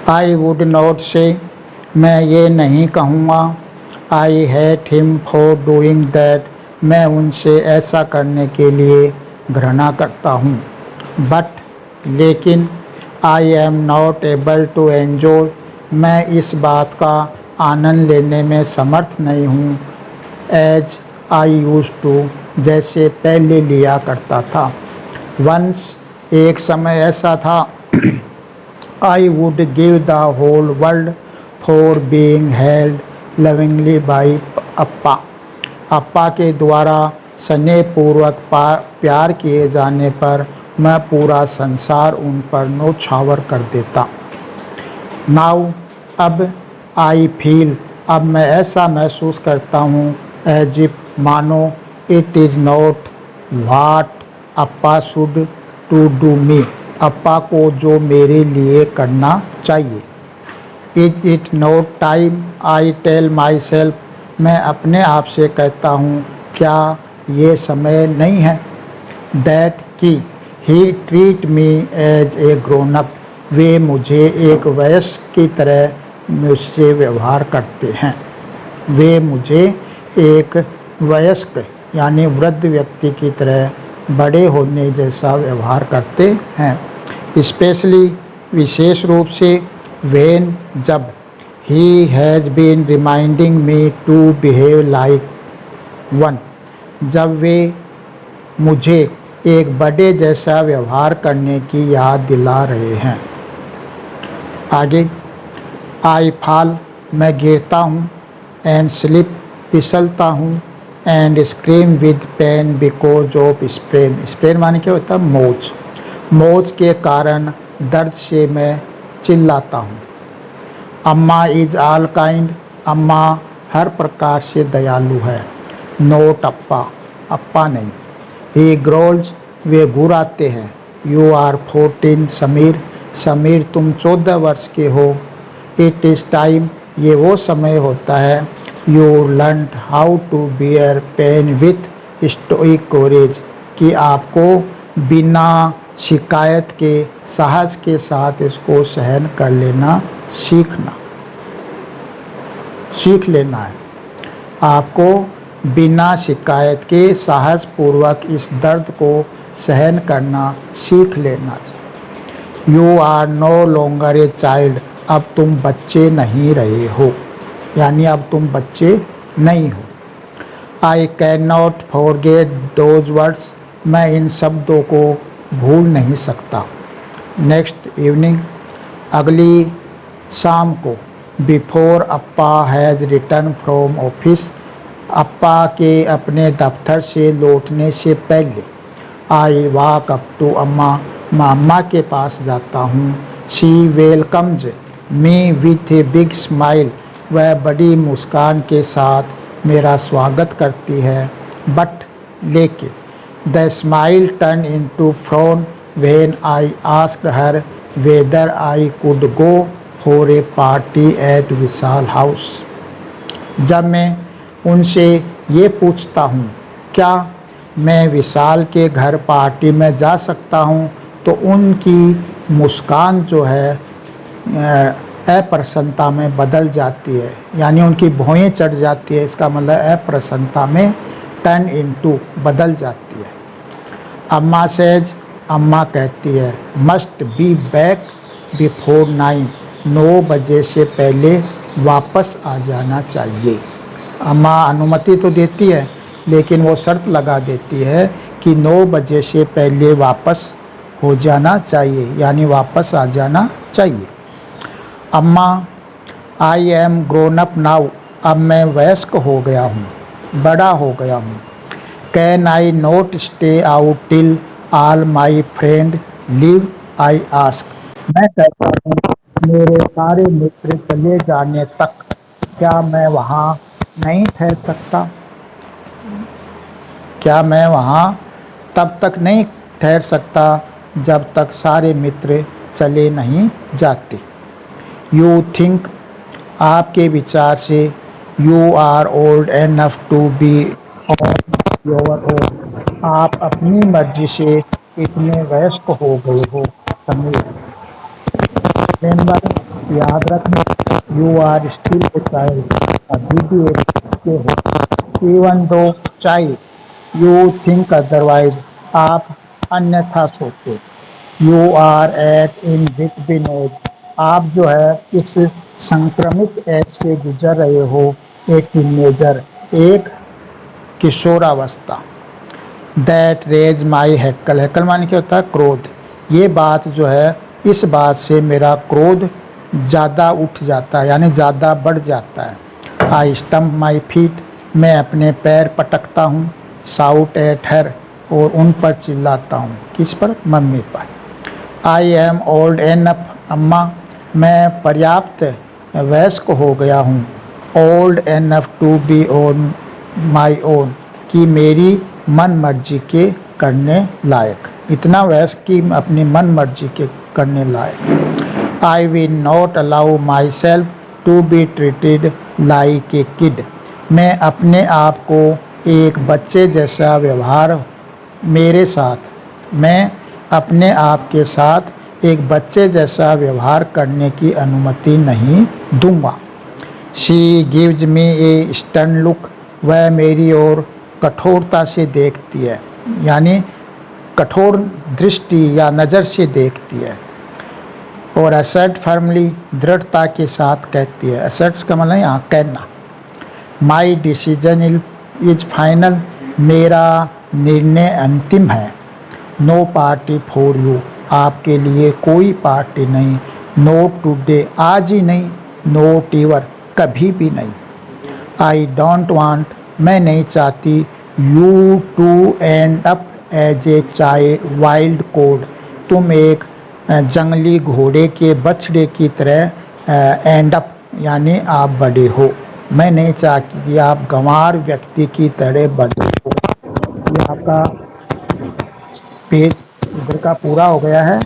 I would not से, मैं ये नहीं कहूँगा। I hate him for doing that, मैं उनसे ऐसा करने के लिए घृणा करता हूँ। बट लेकिन, I am not able to enjoy, मैं इस बात का आनंद लेने में समर्थ नहीं हूँ। एज आई यूज टू, जैसे पहले लिया करता था। वंस, एक समय ऐसा था। I would give the whole world for being held lovingly by Appa, Appa के द्वारा स्नेहपूर्वक प्यार किए जाने पर मैं पूरा संसार उन पर न्योछावर कर देता। नाउ, अब, आई फील, अब मैं ऐसा महसूस करता हूँ, एज इफ, मानो, it is not what Appa should to do me, Appa को जो मेरे लिए करना चाहिए। Is it not time, I tell my self, मैं अपने आप से कहता हूँ, क्या ये समय नहीं है। दैट की, he treat me as a grown up, वे मुझे एक वयस्क की तरह मुझसे व्यवहार करते हैं। वे मुझे एक वयस्क यानी वृद्ध व्यक्ति की तरह बड़े होने जैसा व्यवहार करते हैं। स्पेशली, विशेष रूप से, व्हेन, जब, he has been reminding me to behave like one, जब वे मुझे एक बड़े जैसा व्यवहार करने की याद दिला रहे हैं। आगे, आई फॉल, मैं गिरता हूँ। एंड स्लिप, फिसलता हूँ। And scream with pain because of sprain, sprain माने क्या होता है, मोच, मोच के कारण दर्द से मैं चिल्लाता हूँ। अम्मा इज ऑल काइंड, अम्मा हर प्रकार से दयालु है। नोट अप्पा, अप्पा नहीं। ही ग्रोल्स, वे घुराते हैं। यू आर 14 समीर, समीर तुम 14 वर्ष के हो। इट इज़ टाइम, ये वो समय होता है। You learn how to bear pain with stoic courage, कि आपको बिना शिकायत के साहस के साथ इसको सहन कर लेना सीख लेना है। आपको बिना शिकायत के साहस पूर्वक इस दर्द को सहन करना सीख लेना चाहिए। You are no longer a child, अब तुम बच्चे नहीं रहे हो, यानी अब तुम बच्चे नहीं हो। I can not forget those words, मैं इन शब्दों को भूल नहीं सकता। नेक्स्ट इवनिंग, अगली शाम को। Before Appa has return from office, Appa के अपने दफ्तर से लौटने से पहले। आई वॉक अप टू अम्मा, मैं अम्मा के पास जाता हूँ। She welcomes me with a big smile, वह बड़ी मुस्कान के साथ मेरा स्वागत करती है। बट लेकिन, the smile turn into frown when I asked her whether I could go for a party at Vishal house, जब मैं उनसे ये पूछता हूँ, क्या मैं विशाल के घर पार्टी में जा सकता हूँ, तो उनकी मुस्कान जो है अप्रसन्नता में बदल जाती है, यानी उनकी भौहें चढ़ जाती है। इसका मतलब अप्रसन्नता में टर्न इनटू बदल जाती है। अम्मा सेज, अम्मा कहती है, मस्ट बी बैक बिफोर 9, 9 बजे से पहले वापस आ जाना चाहिए। अम्मा अनुमति तो देती है, लेकिन वो शर्त लगा देती है कि 9 बजे से पहले वापस हो जाना चाहिए, यानी वापस आ जाना चाहिए। अम्मा, I am grown up now, अब मैं वयस्क हो गया हूँ, बड़ा हो गया हूँ। Can I not stay out till all my friend live, I ask, मैं कहता हूँ, मेरे सारे मित्र चले जाने तक क्या मैं वहाँ नहीं ठहर सकता? क्या मैं वहाँ तब तक नहीं ठहर सकता जब तक सारे मित्र चले नहीं जाते? यू थिंक, आपके विचार से, you are old enough to be on your own, आप अपनी मर्जी से इतने वयस्क हो गए हो। समीर, रिमेंबर याद रखना, you are still a child, अभी भी एक बच्चे हो। Even though child you think otherwise, आप अन्यथा सोचे। You are at in between age, आप जो है इस संक्रमित एज से गुजर रहे हो, एक टीनेजर, एक किशोरावस्था। दैट रेज माई हैकल, हैकल माने क्या होता है? क्रोध। ये बात जो है, इस बात से मेरा क्रोध ज़्यादा उठ जाता है, यानी ज़्यादा बढ़ जाता है। आई स्टम्प माई फीट, मैं अपने पैर पटकता हूँ। साउट एट हर, और उन पर चिल्लाता हूँ। किस पर? मम्मी पर। आई एम ओल्ड एनफ, अम्मा मैं पर्याप्त वयस्क हो गया हूँ। Old enough to be on my own, कि मेरी मन मर्जी के करने लायक, इतना वयस्क कि अपनी मन मर्जी के करने लायक। I will not allow my self to be treated like a kid, मैं अपने आप को एक बच्चे जैसा व्यवहार मेरे साथ, मैं अपने आप के साथ एक बच्चे जैसा व्यवहार करने की अनुमति नहीं दूंगा। She gives me A stern look, वह मेरी ओर कठोरता से देखती है, यानी कठोर दृष्टि या नज़र से देखती है। और असर्ट फर्मली, दृढ़ता के साथ कहती है। असर्ट्स का मतलब यहाँ कहना। माई डिसीजन इज फाइनल, मेरा निर्णय अंतिम है। नो पार्टी फॉर यू, आपके लिए कोई पार्टी नहीं। नोट टुडे, आज ही नहीं। नोट एवर, कभी भी नहीं। आई डोंट वांट, मैं नहीं चाहती। You to end up as a wild code, तुम एक जंगली घोड़े के बछड़े की तरह एंड अप, यानी आप बड़े हो। मैं नहीं चाहती कि आप गंवार व्यक्ति की तरह बड़े हो। ये आपका पेज इधर का पूरा हो गया है।